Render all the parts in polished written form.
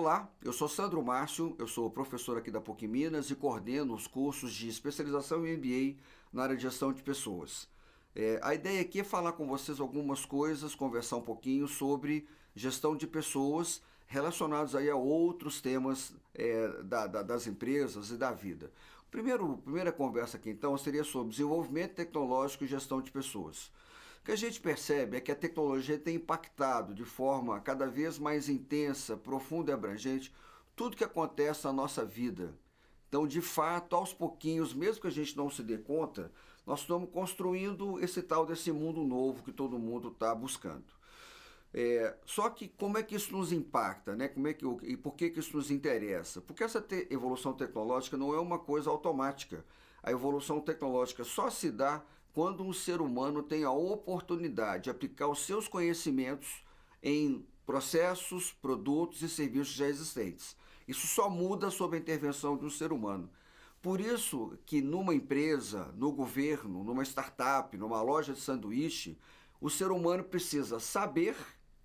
Olá, eu sou Sandro Márcio, eu sou professor aqui da PUC Minas e coordeno os cursos de especialização em MBA na área de gestão de pessoas. A ideia aqui é falar com vocês algumas coisas, conversar um pouquinho sobre gestão de pessoas relacionados aí a outros temas das empresas e da vida. Primeira conversa aqui então seria sobre desenvolvimento tecnológico e gestão de pessoas. O que a gente percebe é que a tecnologia tem impactado de forma cada vez mais intensa, profunda e abrangente tudo que acontece na nossa vida. Então, de fato, aos pouquinhos, mesmo que a gente não se dê conta, nós estamos construindo esse tal desse mundo novo que todo mundo está buscando. Só que como é que isso nos impacta, né? E por que isso nos interessa? Porque essa evolução tecnológica não é uma coisa automática. A evolução tecnológica só se dá quando um ser humano tem a oportunidade de aplicar os seus conhecimentos em processos, produtos e serviços já existentes. Isso só muda sob a intervenção de um ser humano. Por isso que numa empresa, no governo, numa startup, numa loja de sanduíche, o ser humano precisa saber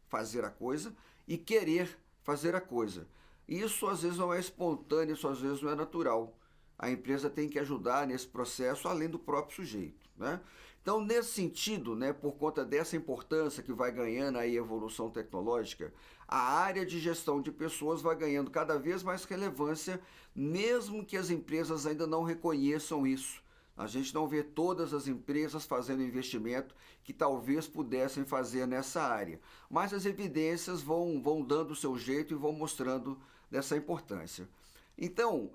fazer a coisa e querer fazer a coisa. Isso às vezes não é espontâneo, isso às vezes não é natural. A empresa tem que ajudar nesse processo além do próprio sujeito, né? Então, nesse sentido, né, por conta dessa importância que vai ganhando aí a evolução tecnológica, a área de gestão de pessoas vai ganhando cada vez mais relevância, mesmo que as empresas ainda não reconheçam isso. A gente não vê todas as empresas fazendo investimento que talvez pudessem fazer nessa área. Mas as evidências vão dando o seu jeito e vão mostrando dessa importância. Então,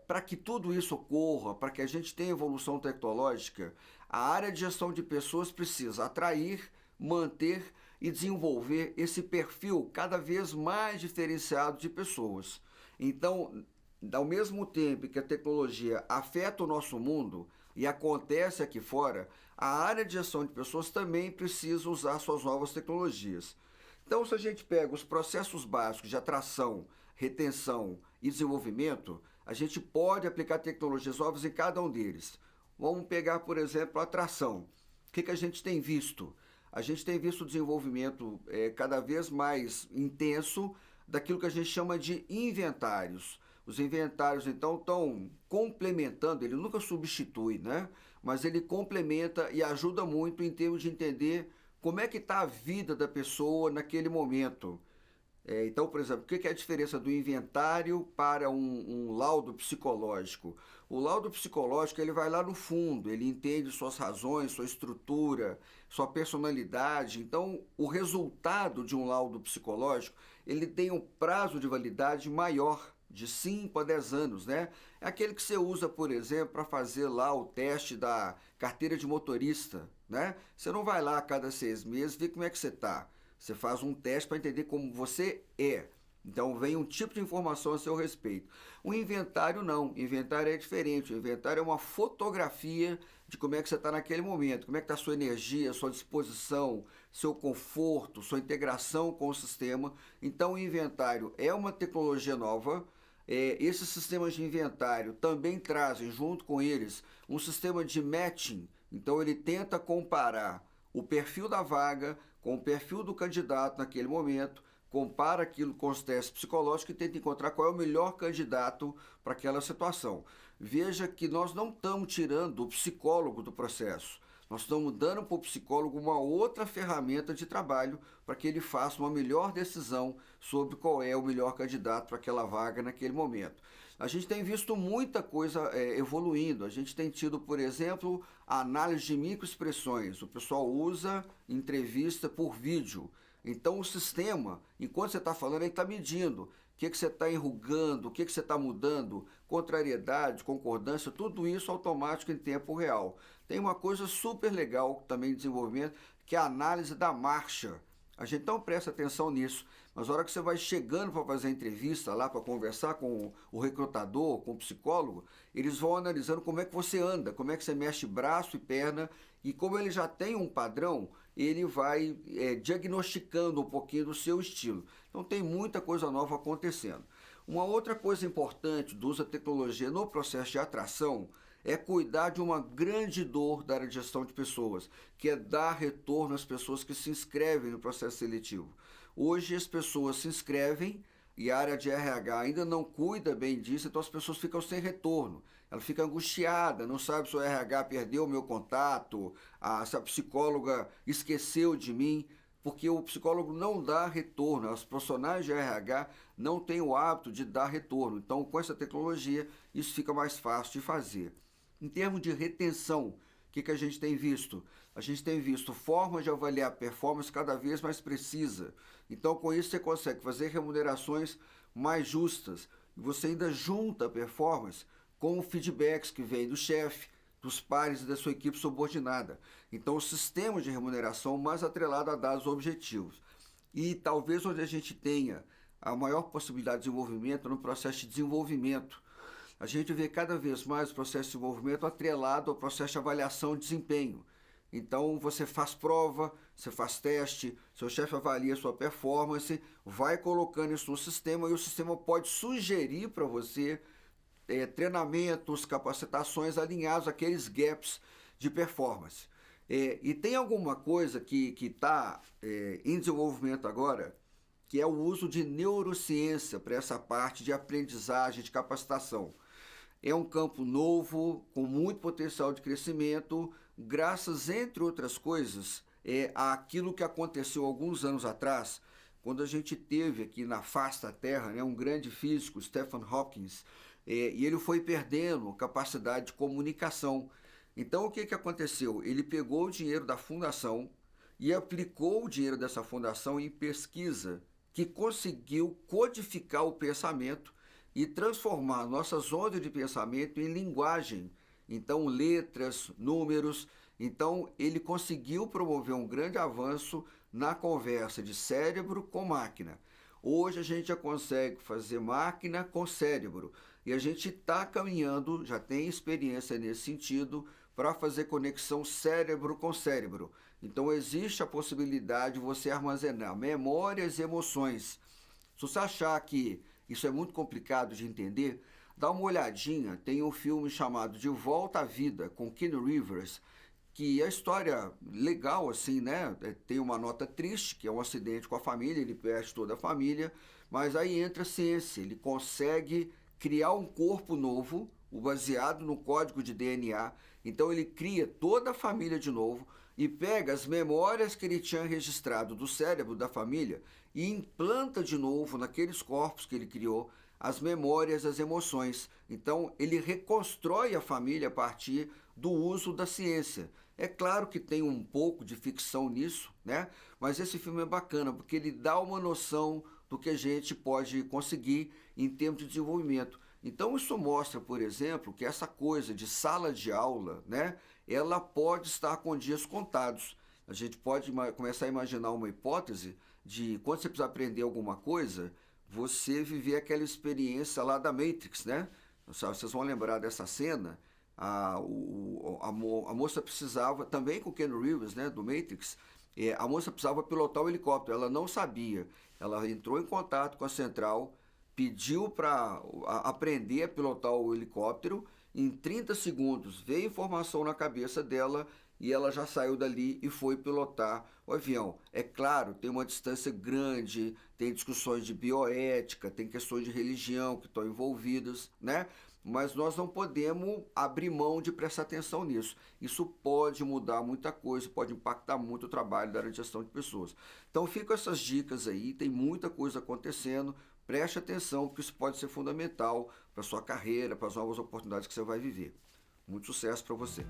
para que tudo isso ocorra, para que a gente tenha evolução tecnológica, a área de gestão de pessoas precisa atrair, manter e desenvolver esse perfil cada vez mais diferenciado de pessoas. Então, ao mesmo tempo que a tecnologia afeta o nosso mundo e acontece aqui fora, a área de gestão de pessoas também precisa usar suas novas tecnologias. Então, se a gente pega os processos básicos de atração, retenção e desenvolvimento, a gente pode aplicar tecnologias novas em cada um deles. Vamos pegar, por exemplo, a atração. O que a gente tem visto? A gente tem visto o desenvolvimento cada vez mais intenso daquilo que a gente chama de inventários. Os inventários, então, estão complementando, ele nunca substitui, né? Mas ele complementa e ajuda muito em termos de entender como é que está a vida da pessoa naquele momento. Então, por exemplo, o que é a diferença do inventário para um laudo psicológico? O laudo psicológico ele vai lá no fundo, ele entende suas razões, sua estrutura, sua personalidade. Então, o resultado de um laudo psicológico ele tem um prazo de validade maior, de 5 a 10 anos, né? É aquele que você usa, por exemplo, para fazer lá o teste da carteira de motorista, né? Você não vai lá a cada 6 meses ver como é que você está. Você faz um teste para entender como você é. Então vem um tipo de informação a seu respeito. O inventário não, o inventário é diferente. O inventário é uma fotografia de como é que você está naquele momento, como é que está a sua energia, sua disposição, seu conforto, sua integração com o sistema. Então o inventário é uma tecnologia nova. Esses sistemas de inventário também trazem junto com eles um sistema de matching. Então ele tenta comparar o perfil da vaga com o perfil do candidato naquele momento, compara aquilo com os testes psicológicos e tenta encontrar qual é o melhor candidato para aquela situação. Veja que nós não estamos tirando o psicólogo do processo. Nós estamos dando para o psicólogo uma outra ferramenta de trabalho para que ele faça uma melhor decisão sobre qual é o melhor candidato para aquela vaga naquele momento. A gente tem visto muita coisa evoluindo. A gente tem tido, por exemplo, a análise de microexpressões. O pessoal usa entrevista por vídeo. Então o sistema, enquanto você está falando, ele está medindo o que você está enrugando, o que você está mudando, contrariedade, concordância, tudo isso automático em tempo real. Tem uma coisa super legal também de desenvolvimento, que é a análise da marcha. A gente não presta atenção nisso, mas na hora que você vai chegando para fazer a entrevista lá, para conversar com o recrutador, com o psicólogo, eles vão analisando como é que você anda, como é que você mexe braço e perna, e como ele já tem um padrão, ele vai diagnosticando um pouquinho do seu estilo. Então tem muita coisa nova acontecendo. Uma outra coisa importante do uso da tecnologia no processo de atração é cuidar de uma grande dor da área de gestão de pessoas, que é dar retorno às pessoas que se inscrevem no processo seletivo. Hoje as pessoas se inscrevem, e a área de RH ainda não cuida bem disso, então as pessoas ficam sem retorno. Ela fica angustiada, não sabe se o RH perdeu o meu contato, se a psicóloga esqueceu de mim, porque o psicólogo não dá retorno, os profissionais de RH não têm o hábito de dar retorno. Então, com essa tecnologia, isso fica mais fácil de fazer. Em termos de retenção, o que a gente tem visto? A gente tem visto formas de avaliar performance cada vez mais precisa. Então, com isso, você consegue fazer remunerações mais justas. E você ainda junta a performance com feedbacks que vêm do chefe, dos pares e da sua equipe subordinada. Então, o sistema de remuneração mais atrelado a dados objetivos. E talvez onde a gente tenha a maior possibilidade de desenvolvimento no processo de desenvolvimento. A gente vê cada vez mais o processo de desenvolvimento atrelado ao processo de avaliação de desempenho. Então, você faz prova, você faz teste, seu chefe avalia a sua performance, vai colocando isso no sistema e o sistema pode sugerir para você treinamentos, capacitações alinhados àqueles gaps de performance. E tem alguma coisa que está em desenvolvimento agora, que é o uso de neurociência para essa parte de aprendizagem, de capacitação. É um campo novo, com muito potencial de crescimento, graças, entre outras coisas, àquilo que aconteceu alguns anos atrás, quando a gente teve aqui na face da Terra, né, um grande físico, Stephen Hawking, e ele foi perdendo capacidade de comunicação. Então, o que aconteceu? Ele pegou o dinheiro da fundação e aplicou o dinheiro dessa fundação em pesquisa que conseguiu codificar o pensamento e transformar nossas ondas de pensamento em linguagem. Então, letras, números. Então, ele conseguiu promover um grande avanço na conversa de cérebro com máquina. Hoje a gente já consegue fazer máquina com cérebro. E a gente está caminhando, já tem experiência nesse sentido, para fazer conexão cérebro com cérebro. Então existe a possibilidade de você armazenar memórias e emoções. Se você achar que isso é muito complicado de entender, dá uma olhadinha, tem um filme chamado De Volta à Vida, com Keanu Reeves, que é a história legal, assim, né? Tem uma nota triste, que é um acidente com a família, ele perde toda a família, mas aí entra a ciência, ele consegue criar um corpo novo, baseado no código de DNA. Então ele cria toda a família de novo e pega as memórias que ele tinha registrado do cérebro da família e implanta de novo naqueles corpos que ele criou as memórias, as emoções. Então ele reconstrói a família a partir do uso da ciência. É claro que tem um pouco de ficção nisso, né? Mas esse filme é bacana porque ele dá uma noção do que a gente pode conseguir em termos de desenvolvimento. Então isso mostra, por exemplo, que essa coisa de sala de aula, né, ela pode estar com dias contados. A gente pode começar a imaginar uma hipótese de quando você precisa aprender alguma coisa, você viver aquela experiência lá da Matrix, né? Vocês vão lembrar dessa cena. A moça precisava, também com o Keanu Reeves, né, do Matrix, a moça precisava pilotar o helicóptero, ela não sabia. Ela entrou em contato com a central, pediu para aprender a pilotar o helicóptero, em 30 segundos veio informação na cabeça dela e ela já saiu dali e foi pilotar o avião. É claro, tem uma distância grande, tem discussões de bioética, tem questões de religião que estão envolvidas, né? Mas nós não podemos abrir mão de prestar atenção nisso. Isso pode mudar muita coisa, pode impactar muito o trabalho da área de gestão de pessoas. Então ficam essas dicas aí, tem muita coisa acontecendo, preste atenção, porque isso pode ser fundamental para a sua carreira, para as novas oportunidades que você vai viver. Muito sucesso para você!